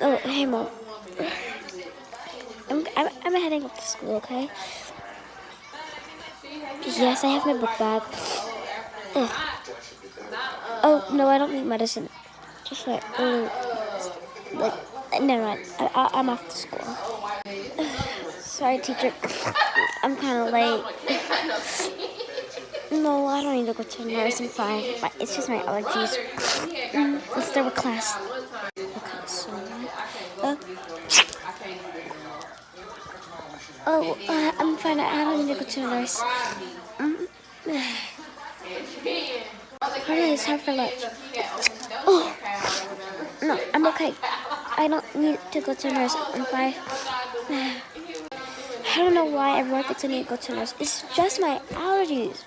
Oh, hey, Mom. I'm heading up to school, okay? Yes, I have my book bag. Ugh. Oh, no, I don't need medicine. Just like, never mind. I'm off to school. Sorry, teacher. I'm kind of late. No, I don't need to go to the nurse. I'm fine. It's just my allergies. Let's start with class. Okay, so I'm fine. I don't need to go to the nurse. Alright, it's time for lunch. Oh, no, I'm okay. I don't need to go to the nurse. I'm fine. I don't know why everyone gets to need to go to the nurse. It's just my allergies.